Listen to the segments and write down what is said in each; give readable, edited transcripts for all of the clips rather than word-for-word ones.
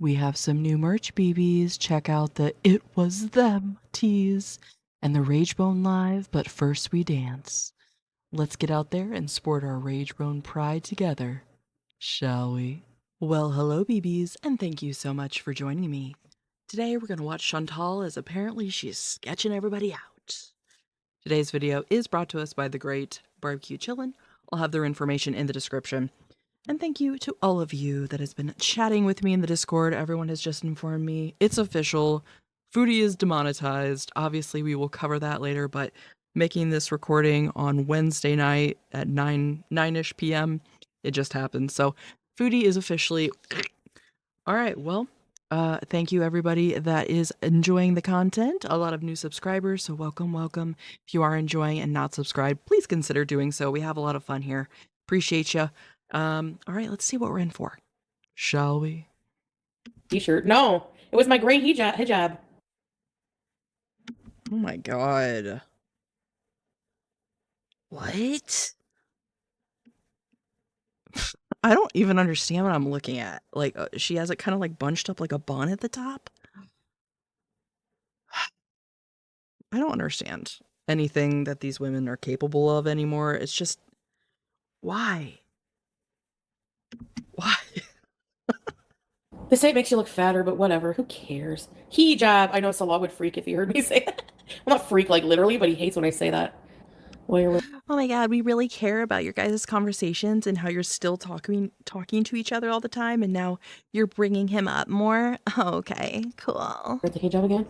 We have some new merch, BBs. Check out the It Was Them tees and the Ragebone Live, but first we dance. Let's get out there and sport our Ragebone pride together, shall we? Well, hello, BBs, and thank you so much for joining me. Today we're going to watch Chantal as apparently she's sketching everybody out. Today's video is brought to us by the great Barbecue Chillin. I'll have their information in the description. And thank you to all of you that has been chatting with me in the Discord. Everyone has just informed me. It's official. Foodie is demonetized. Obviously, we will cover that later, but making this recording on Wednesday night at 9-ish p.m., it just happened. So Foodie is officially... All right, well, thank you everybody that is enjoying the content. A lot of new subscribers, so welcome, welcome. If you are enjoying and not subscribed, please consider doing so. We have a lot of fun here. Appreciate you. All right, let's see what we're in for. Shall we? T-shirt. No, it was my gray hijab. Oh my god. What? I don't even understand what I'm looking at. Like, she has it kind of like bunched up like a bun at the top. I don't understand anything that these women are capable of anymore. It's just, why? Why? They say it makes you look fatter, but whatever. Who cares? Hijab. I know Salah would freak if he heard me say that. Well, not freak like literally, but he hates when I say that. Oh my god, we really care about your guys' conversations and how you're still talking to each other all the time, and now you're bringing him up more? Okay, cool. The hijab again?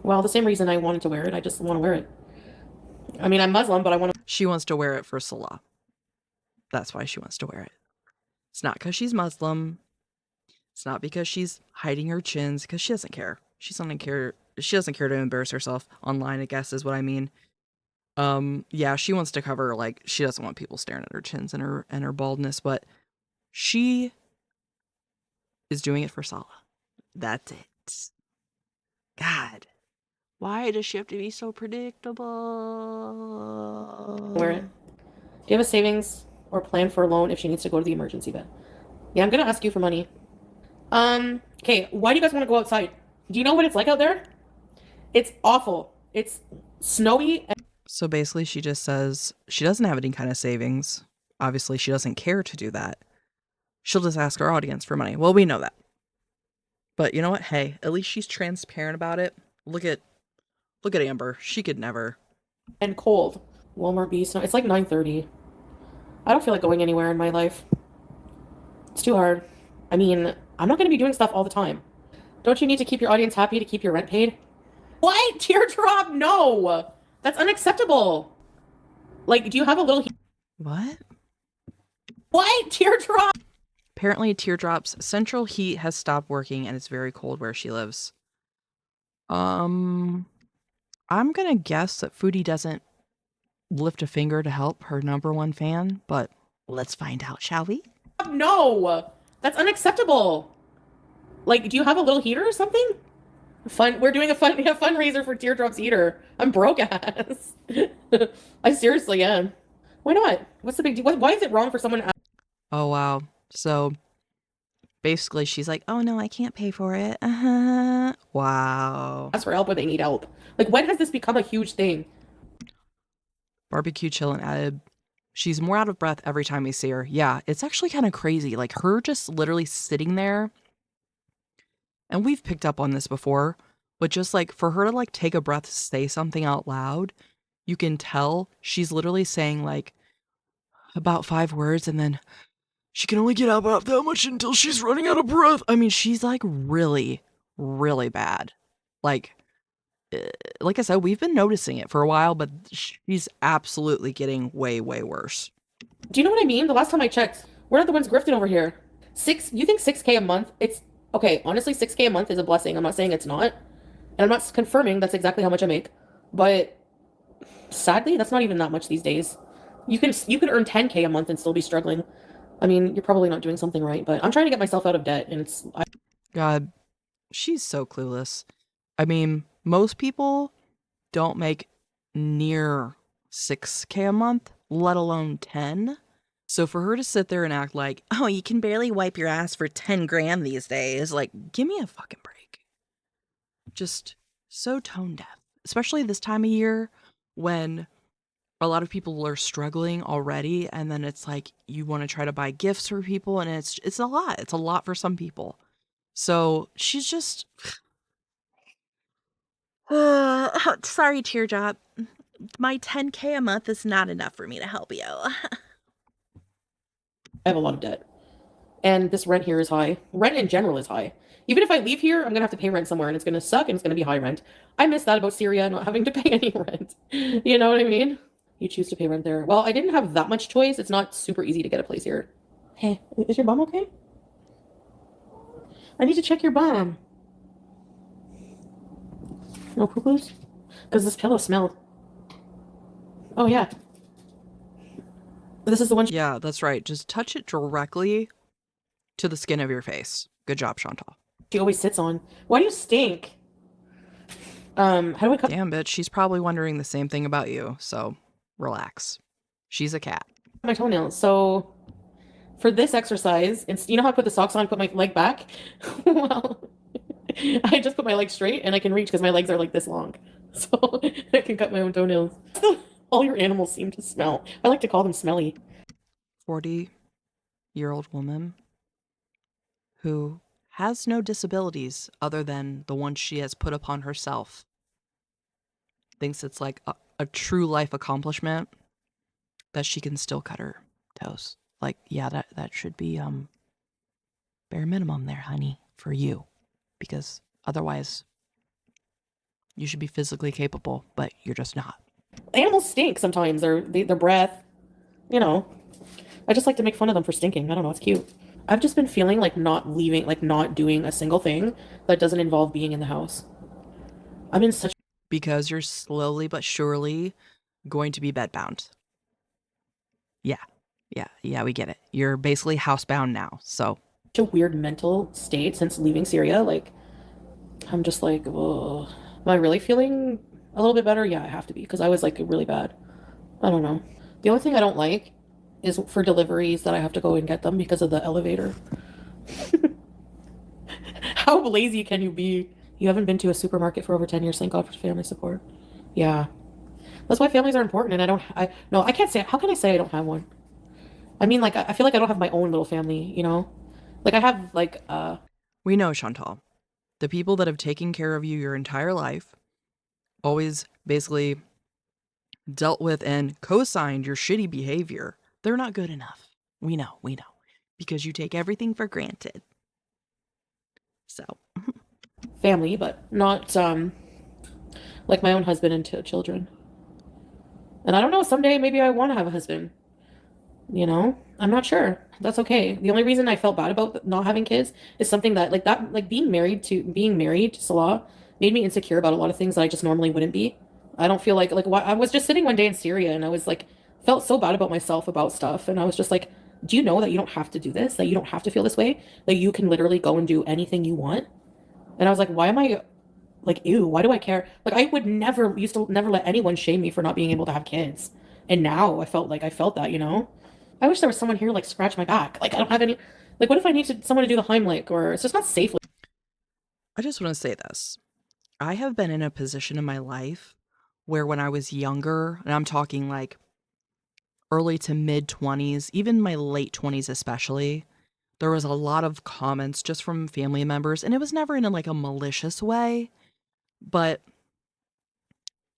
Well, the same reason I wanted to wear it. I just want to wear it. I mean, I'm Muslim, but I want to... She wants to wear it for Salah. That's why she wants to wear it. It's not because she's Muslim. It's not because she's hiding her chins, because she doesn't care. She doesn't care to embarrass herself online, I guess is what I mean. Yeah, she wants to cover, like, she doesn't want people staring at her chins and her baldness, but she is doing it for Salah. That's it. God. Why does she have to be so predictable? wear it. Do you have a savings or plan for a loan if she needs to go to the emergency vet? Yeah, I'm gonna ask you for money. Okay, why do you guys want to go outside? Do you know what it's like out there? It's awful. It's snowy. So basically she just says she doesn't have any kind of savings. Obviously she doesn't care to do that. She'll just ask our audience for money. Well, we know that. But you know what? Hey, at least she's transparent about it. Look at Amber. She could never. And cold. Walmart B snow. It's like 9:30. I don't feel like going anywhere in my life. It's too hard. I mean, I'm not going to be doing stuff all the time. Don't you need to keep your audience happy to keep your rent paid? What? Teardrop? No! That's unacceptable. Like, do you have a little... What? What? Teardrop? Apparently Teardrop's central heat has stopped working and it's very cold where she lives. I'm gonna guess that Foodie doesn't lift a finger to help her #1 fan, but let's find out, shall we? No! That's unacceptable. Like, do you have a little heater or something? We're doing a fundraiser for Teardrop's heater. I'm broke ass. I seriously am. Why not? What's the big deal? Why is it wrong for someone? Oh wow. So basically she's like, oh no, I can't pay for it. Wow. Ask for help when they need help. Like, when has this become a huge thing? Barbecue Chillin added, she's more out of breath every time we see her. Yeah, it's actually kind of crazy. Like her just literally sitting there. And we've picked up on this before, but just like for her to like take a breath, say something out loud, you can tell she's literally saying like about 5 words and then she can only get out about that much until she's running out of breath. I mean, she's like really, really bad. Like I said, we've been noticing it for a while, but she's absolutely getting way, way worse. Do you know what I mean? The last time I checked, we're not the ones grifting over here. You think 6K a month? It's okay. Honestly, 6K a month is a blessing. I'm not saying it's not. And I'm not confirming that's exactly how much I make. But sadly, that's not even that much these days. You can earn 10K a month and still be struggling. I mean, you're probably not doing something right, but I'm trying to get myself out of debt, and God, she's so clueless. I mean, most people don't make near 6K a month, let alone 10. So for her to sit there and act like, oh, you can barely wipe your ass for 10 grand these days, like, give me a fucking break. Just so tone deaf, especially this time of year when a lot of people are struggling already. And then it's like, you want to try to buy gifts for people. And it's a lot. It's a lot for some people. So she's just, sorry, Teardrop. My 10K a month is not enough for me to help you. I have a lot of debt. And this rent here is high. Rent in general is high. Even if I leave here, I'm gonna have to pay rent somewhere and it's gonna suck and it's gonna be high rent. I miss that about Syria, not having to pay any rent. You know what I mean? You choose to pay rent there. Well, I didn't have that much choice. It's not super easy to get a place here. Hey, is your bum okay? I need to check your bum. No poo-poos? Because this pillow smelled. Oh, yeah. This is the one Yeah, that's right. Just touch it directly to the skin of your face. Good job, Chantal. she always sits on. Why do you stink? How do I cut Damn, bitch. She's probably wondering the same thing about you. So relax. She's a cat. my toenails? So for this exercise, it's, you know how I put the socks on, put my leg back? Well, I just put my leg straight and I can reach because my legs are like this long. So I can cut my own toenails. All your animals seem to smell. I like to call them smelly. 40-year-old woman who has no disabilities other than the one she has put upon herself thinks it's like a true life accomplishment that she can still cut her toes. Like, yeah, that should be bare minimum there, honey, for you, because otherwise you should be physically capable, but you're just not. Animals stink sometimes, or their breath. You know, I just like to make fun of them for stinking. I don't know, it's cute. I've just been feeling like not leaving, like not doing a single thing that doesn't involve being in the house. I'm in such Because you're slowly but surely going to be bedbound. Yeah, we get it. You're basically housebound now, so. a weird mental state since leaving Syria. Like, I'm just like, oh, am I really feeling a little bit better? Yeah, I have to be because I was like really bad. I don't know. The only thing I don't like is for deliveries that I have to go and get them because of the elevator. How lazy can you be? You haven't been to a supermarket for over 10 years. Thank God for family support. Yeah. That's why families are important. And no, I can't say, how can I say I don't have one? I mean, like, I feel like I don't have my own little family, you know? Like, I have, like, We know, Chantal. The people that have taken care of you your entire life, always basically dealt with and co-signed your shitty behavior, they're not good enough. We know. Because you take everything for granted. So, family, but not, like my own husband and children. And I don't know, someday maybe I want to have a husband. You know, I'm not sure. That's okay. The only reason I felt bad about not having kids is something that, like being married to Salah made me insecure about a lot of things that I just normally wouldn't be. I don't feel like why I was just sitting one day in Syria and I was like, felt so bad about myself about stuff. And I was just like, do you know that you don't have to do this? That you don't have to feel this way? That you can literally go and do anything you want? And I was like, why am I like, ew, why do I care? Like, I would never, used to never let anyone shame me for not being able to have kids. And now I felt that, you know? I wish there was someone here, like, scratch my back. Like, I don't have any, like, what if I need someone to do the Heimlich, or it's just not safe. I just want to say this. I have been in a position in my life where when I was younger, and I'm talking like early to mid 20s, even my late 20s especially, there was a lot of comments just from family members, and it was never in like a malicious way, but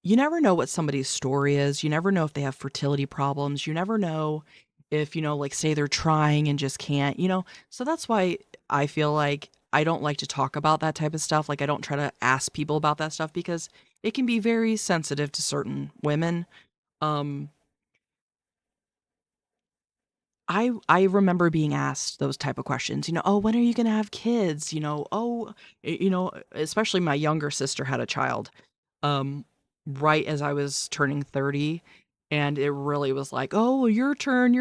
you never know what somebody's story is. You never know if they have fertility problems. You never know if, like say they're trying and just can't. So that's why I feel like I don't like to talk about that type of stuff. Like I don't try to ask people about that stuff because it can be very sensitive to certain women. Um I remember being asked those type of questions, oh, when are you going to have kids? Especially my younger sister had a child right as I was turning 30, and it really was like, "Oh, your turn,"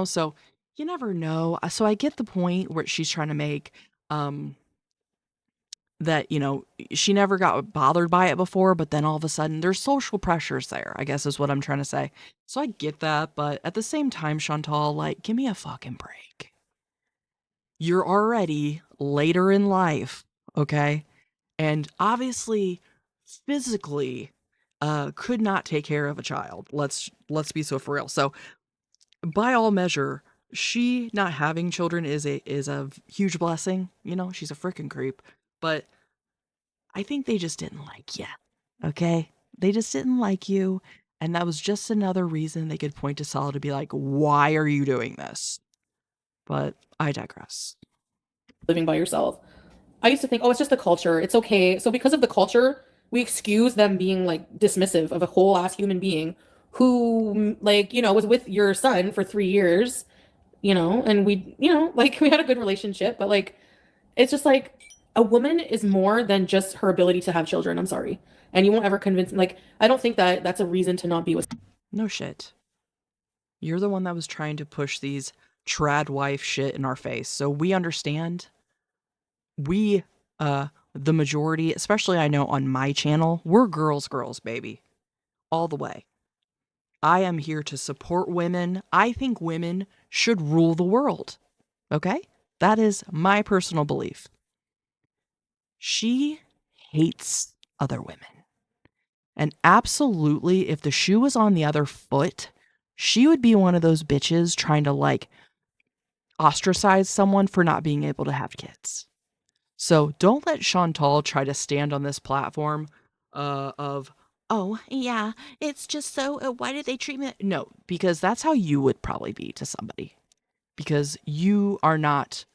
so you never know. So I get the point where she's trying to make, um that, she never got bothered by it before, but then all of a sudden there's social pressures there, I guess is what I'm trying to say. So I get that, but at the same time, Chantal, like, give me a fucking break. You're already later in life, okay? And obviously, physically, could not take care of a child. Let's be so for real. So by all measure, she not having children is a huge blessing. She's a freaking creep. But I think they just didn't like you. Okay? They just didn't like you. And that was just another reason they could point to Salah to be like, why are you doing this? But I digress. living by yourself. I used to think, oh, it's just the culture. It's okay. So because of the culture, we excuse them being like dismissive of a whole ass human being who like, was with your son for 3 years, and we, like we had a good relationship, but like it's just like a woman is more than just her ability to have children. I'm sorry. And you won't ever convince like I don't think that that's a reason to not be with No shit. You're the one that was trying to push these trad wife shit in our face. So we understand. We, the majority, especially I know on my channel, we're girls, baby. All the way. I am here to support women. I think women should rule the world. Okay? That is my personal belief. She hates other women. And absolutely, if the shoe was on the other foot, she would be one of those bitches trying to like ostracize someone for not being able to have kids. So don't let Chantal try to stand on this platform of, oh, yeah, it's just so, why did they treat me? No, because that's how you would probably be to somebody. Because you are not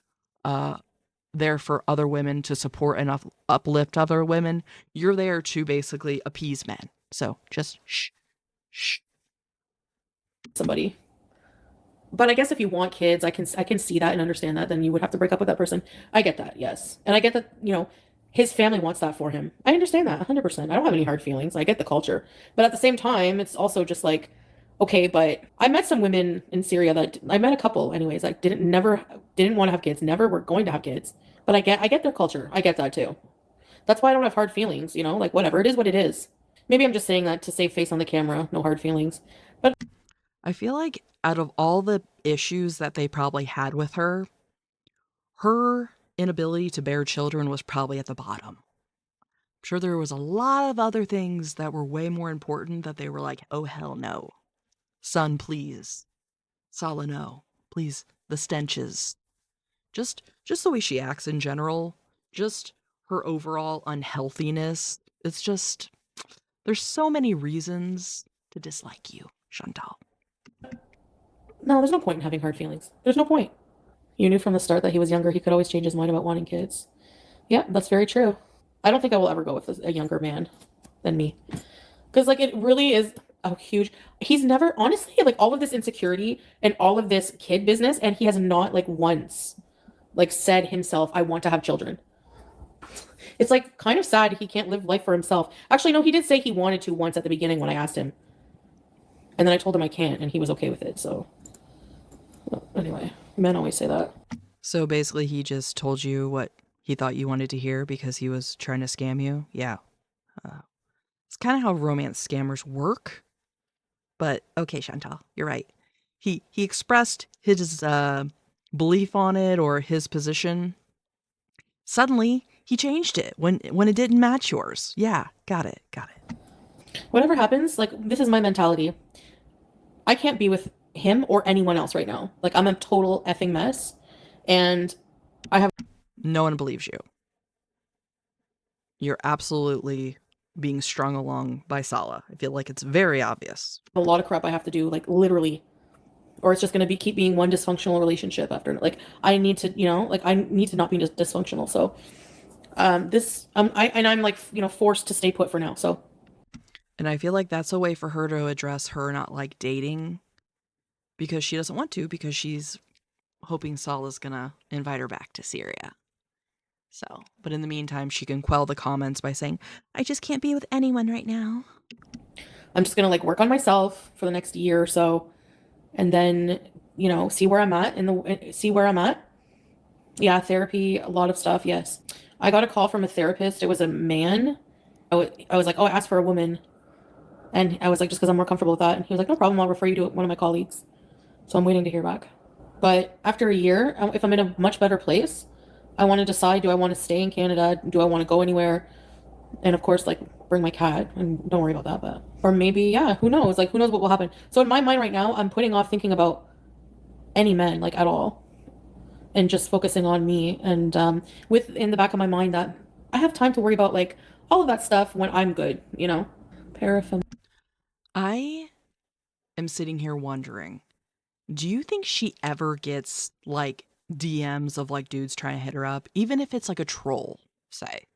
there for other women to support and uplift other women. You're there to basically appease men. So just shh, shh. somebody. But I guess if you want kids, I can see that and understand that. Then you would have to break up with that person. I get that, yes, and I get that. His family wants that for him. I understand that 100%. I don't have any hard feelings. I get the culture, but at the same time, it's also just like, okay. But I met some women in Syria that I met a couple, anyways. Like didn't want to have kids, never were going to have kids. But I get their culture. I get that too. That's why I don't have hard feelings. Like whatever it is, what it is. Maybe I'm just saying that to save face on the camera. No hard feelings. But I feel like out of all the issues that they probably had with her inability to bear children was probably at the bottom. I'm sure there was a lot of other things that were way more important that they were like, oh, hell no. Son, please. Salah, no. Please, the stenches. Just the way she acts in general. Just her overall unhealthiness. It's just, there's so many reasons to dislike you, Chantal. no, there's no point in having hard feelings. There's no point. You knew from the start that he was younger. He could always change his mind about wanting kids. Yeah, that's very true. I don't think I will ever go with a younger man than me. Because, like, it really is a huge. He's never, honestly, like, all of this insecurity and all of this kid business, and he has not, like, once, like, said himself, I want to have children. It's, like, kind of sad he can't live life for himself. Actually, no, he did say he wanted to once at the beginning when I asked him. And then I told him I can't, and he was okay with it, so. Well, anyway, men always say that. So basically, he just told you what he thought you wanted to hear because he was trying to scam you? Yeah. It's kind of how romance scammers work. But okay, Chantal, you're right. He expressed his belief on it or his position. Suddenly, he changed it when it didn't match yours. Yeah, got it. Whatever happens, like, this is my mentality. I can't be with him or anyone else right now. Like, I'm a total effing mess. And I have No one believes you. You're absolutely being strung along by Salah. I feel like it's very obvious. a lot of crap I have to do, like, literally. Or it's just going to keep being one dysfunctional relationship after. Like, I need to, like, I need to not be dysfunctional. So, I'm like, forced to stay put for now. So, And I feel like that's a way for her to address her not like dating because she doesn't want to because she's hoping Salah's gonna invite her back to Syria. So, but in the meantime, she can quell the comments by saying, I just can't be with anyone right now. I'm just going to, like, work on myself for the next year or so. And then, see where I'm at see where I'm at. Yeah, therapy, a lot of stuff. Yes. I got a call from a therapist. It was a man. I was like, oh, I asked for a woman. And I was like, just because I'm more comfortable with that. And he was like, no problem. I'll refer you to one of my colleagues. So I'm waiting to hear back. But after a year, if I'm in a much better place, I want to decide, do I want to stay in Canada? Do I want to go anywhere? And of course, like bring my cat and don't worry about that. But, or maybe, yeah, who knows? Like, who knows what will happen? So in my mind right now, I'm putting off thinking about any men, like at all, and just focusing on me. And with in the back of my mind that I have time to worry about like all of that stuff when I'm good, you know? Paraffin. I am sitting here wondering, do you think she ever gets like DMs of like dudes trying to hit her up, even if it's like a troll, say?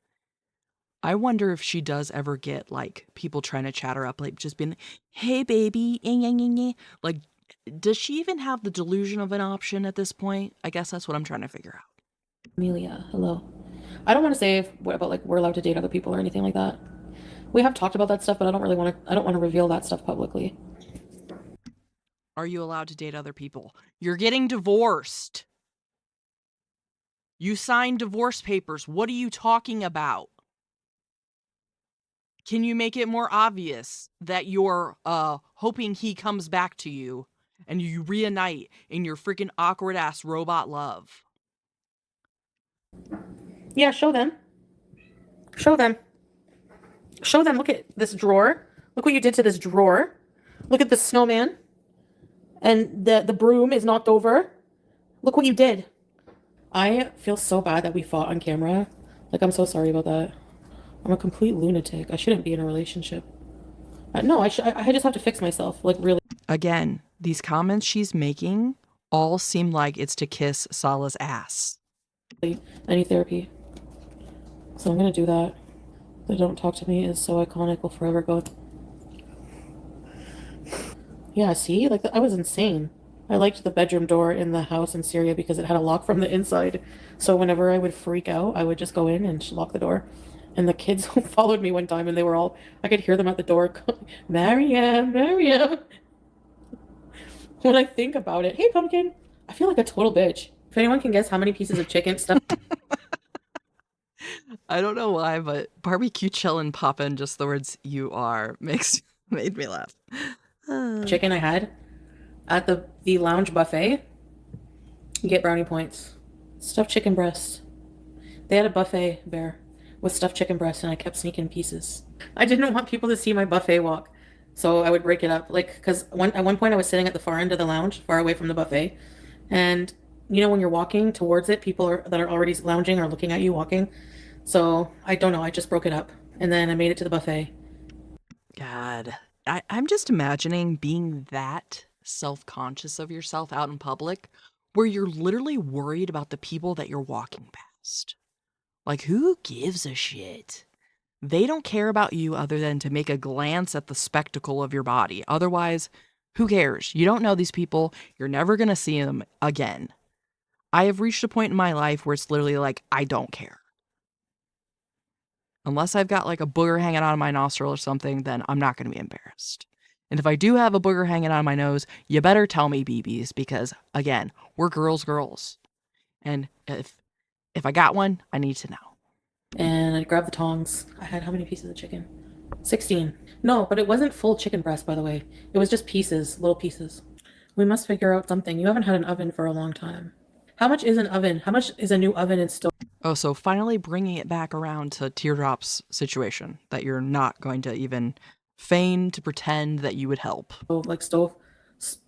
I wonder if she does ever get like people trying to chat her up, like just being, hey baby, eh, eh, eh, eh." Like, does she even have the delusion of an option at this point? I guess that's what I'm trying to figure out. Amelia, hello. I don't want to say what about like we're allowed to date other people or anything like that. We have talked about that stuff, but I don't really want to. I don't want to reveal that stuff publicly. Are you allowed to date other people? You're getting divorced. You signed divorce papers. What are you talking about? Can you make it more obvious that you're hoping he comes back to you and you reunite in your freaking awkward ass robot love? Yeah, show them. Show them. Show them. Look at this drawer. Look what you did to this drawer. Look at the snowman. And the broom is knocked over. Look what you did. I feel so bad that we fought on camera. Like, I'm so sorry about that. I'm a complete lunatic. I shouldn't be in a relationship. No, I just have to fix myself. Like, really. Again, these comments she's making all seem like it's to kiss Salah's ass. Any therapy. So I'm gonna do that. The don't talk to me is so iconic. Will forever go. Yeah, see? Like, I was insane. I liked the bedroom door in the house in Syria because it had a lock from the inside. So whenever I would freak out, I would just go in and lock the door. And the kids followed me one time and they were all, I could hear them at the door going, Mariam, Mariam. When I think about it, hey, pumpkin, I feel like a total bitch. If anyone can guess how many pieces of chicken stuff. I don't know why, but barbecue chillin' poppin', just the words you are made me laugh. Chicken I had at the lounge buffet, you get brownie points. Stuffed chicken breast. They had a buffet bear with stuffed chicken breast, and I kept sneaking pieces. I didn't want people to see my buffet walk, so I would break it up. Like, because at one point I was sitting at the far end of the lounge, far away from the buffet, and you know when you're walking towards it, that are already lounging are looking at you walking. So I don't know. I just broke it up, and then I made it to the buffet. God, I'm just imagining being that self-conscious of yourself out in public where you're literally worried about the people that you're walking past. Like, who gives a shit? They don't care about you other than to make a glance at the spectacle of your body. Otherwise, who cares? You don't know these people. You're never going to see them again. I have reached a point in my life where it's literally like, I don't care. Unless I've got like a booger hanging out of my nostril or something, then I'm not going to be embarrassed. And if I do have a booger hanging out of my nose, you better tell me, BBs, because again, we're girls. And if I got one, I need to know. And I grabbed the tongs. I had how many pieces of chicken? 16. No, but it wasn't full chicken breast, by the way. It was just pieces, little pieces. We must figure out something. You haven't had an oven for a long time. How much is an oven? How much is a new oven and stove? Oh, so finally bringing it back around to Teardrop's situation, that you're not going to even feign to pretend that you would help. Like stove?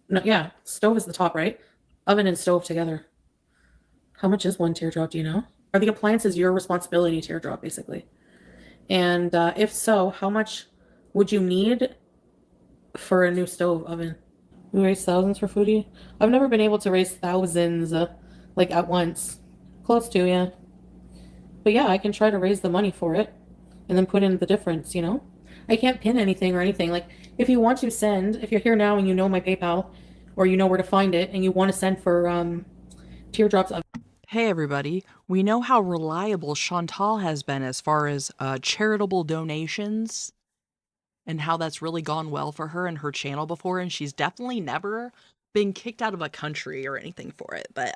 No, yeah, stove is the top, right? Oven and stove together. How much is one teardrop, do you know? Are the appliances your responsibility, teardrop, basically? And if so, how much would you need for a new stove oven? We raise thousands for foodie? I've never been able to raise thousands like at once. Close to, yeah. But yeah, I can try to raise the money for it and then put in the difference, you know? I can't pin anything or anything. Like, if you want to send, if you're here now and you know my PayPal or you know where to find it and you want to send for teardrops of. Hey everybody, we know how reliable Chantal has been as far as charitable donations and how that's really gone well for her and her channel before, and she's definitely never been kicked out of a country or anything for it. But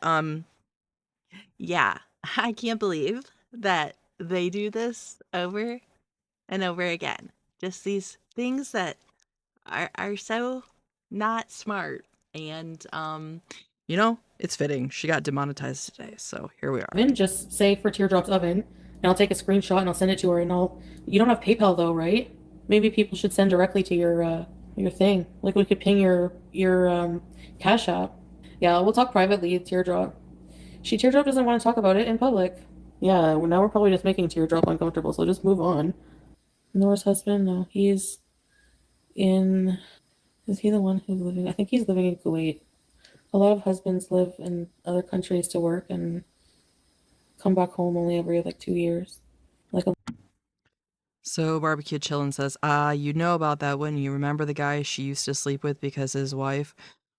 yeah, I can't believe that they do this over and over again. Just these things that are so not smart. And you know, it's fitting. She got demonetized today, so here we are. Oven, just say for Teardrop's oven, and I'll take a screenshot and I'll send it to her. And I'll. You don't have PayPal though, right? Maybe people should send directly to your thing. Like we could ping your Cash App. Yeah, we'll talk privately. Teardrop. Teardrop doesn't want to talk about it in public. Yeah, now we're probably just making Teardrop uncomfortable. So just move on. Nora's husband, no, he's in. Is he the one who's living? I think he's living in Kuwait. A lot of husbands live in other countries to work and come back home only every like 2 years. Like a So Barbecue Chillin says, you know about that, wouldn't you? Remember the guy she used to sleep with because his wife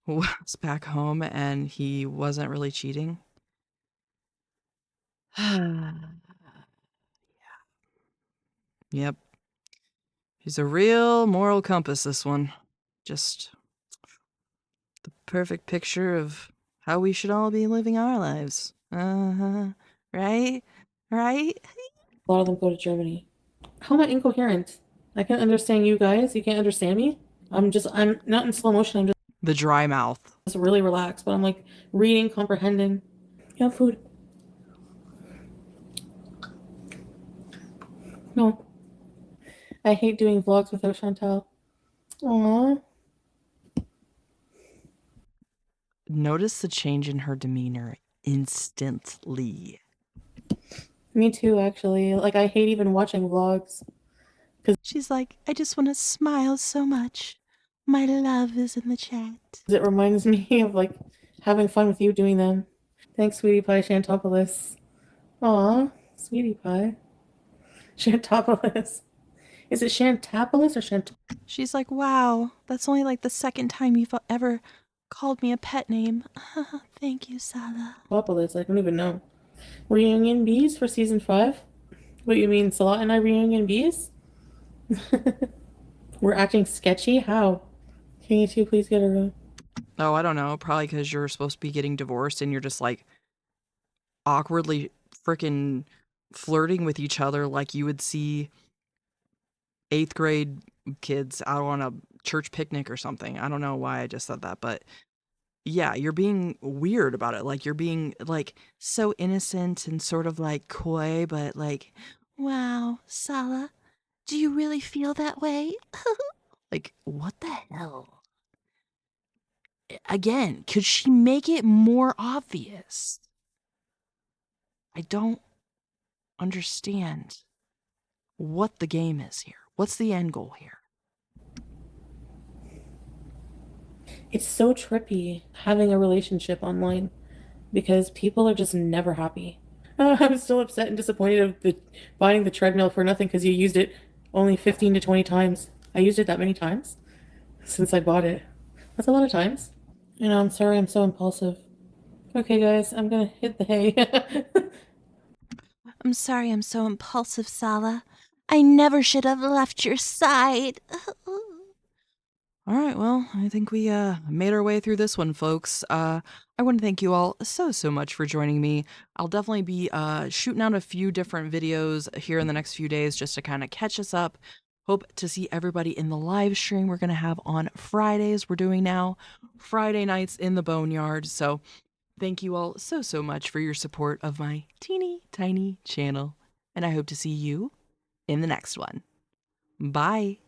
was back home and he wasn't really cheating? Yep. He's a real moral compass, this one. Just the perfect picture of how we should all be living our lives. Uh-huh. Right? Right? lot of them go to Germany. How am I incoherent? I can't understand you guys. You can't understand me. I'm not in slow motion. I'm The dry mouth. just really relaxed. But I'm like reading, comprehending. Yeah, food. No, I hate doing vlogs without Chantal. Aww. Notice the change in her demeanor instantly. Me too, actually. Like I hate even watching vlogs. She's like, I just want to smile so much. My love is in the chat. It reminds me of like having fun with you doing them. Thanks, Sweetie Pie Shantopoulos. Aw, Sweetie Pie. Shantopoulos. Is it Shantopoulos or Shant? She's like, wow, that's only like the second time you've ever called me a pet name. Thank you, Salah. Shantopoulos? I don't even know. Reunion bees for season 5? What you mean, Salah and I reunion bees? We're acting sketchy? How? Can you two please get a room? Oh, I don't know. Probably because you're supposed to be getting divorced and you're just like awkwardly freaking flirting with each other like you would see 8th grade kids out on a church picnic or something. I don't know why I just said that, but yeah, you're being weird about it. Like you're being like so innocent and sort of like coy, but like, wow, Salah, do you really feel that way? Like, what the hell? Again, could she make it more obvious? I don't understand what the game is here. What's the end goal here? It's so trippy having a relationship online because people are just never happy. I'm still upset and disappointed of buying the treadmill for nothing because you used it only 15 to 20 times. I used it that many times since I bought it. That's a lot of times. You know, I'm sorry I'm so impulsive. Okay, guys, I'm gonna hit the hay. I'm sorry I'm so impulsive, Salah. I never should have left your side. All right, well, I think we made our way through this one, folks. I want to thank you all so much for joining me. I'll definitely be shooting out a few different videos here in the next few days just to kind of catch us up. Hope to see everybody in the live stream we're going to have on Fridays. We're doing now Friday nights in the Boneyard. So thank you all so much for your support of my teeny tiny channel. And I hope to see you in the next one. Bye.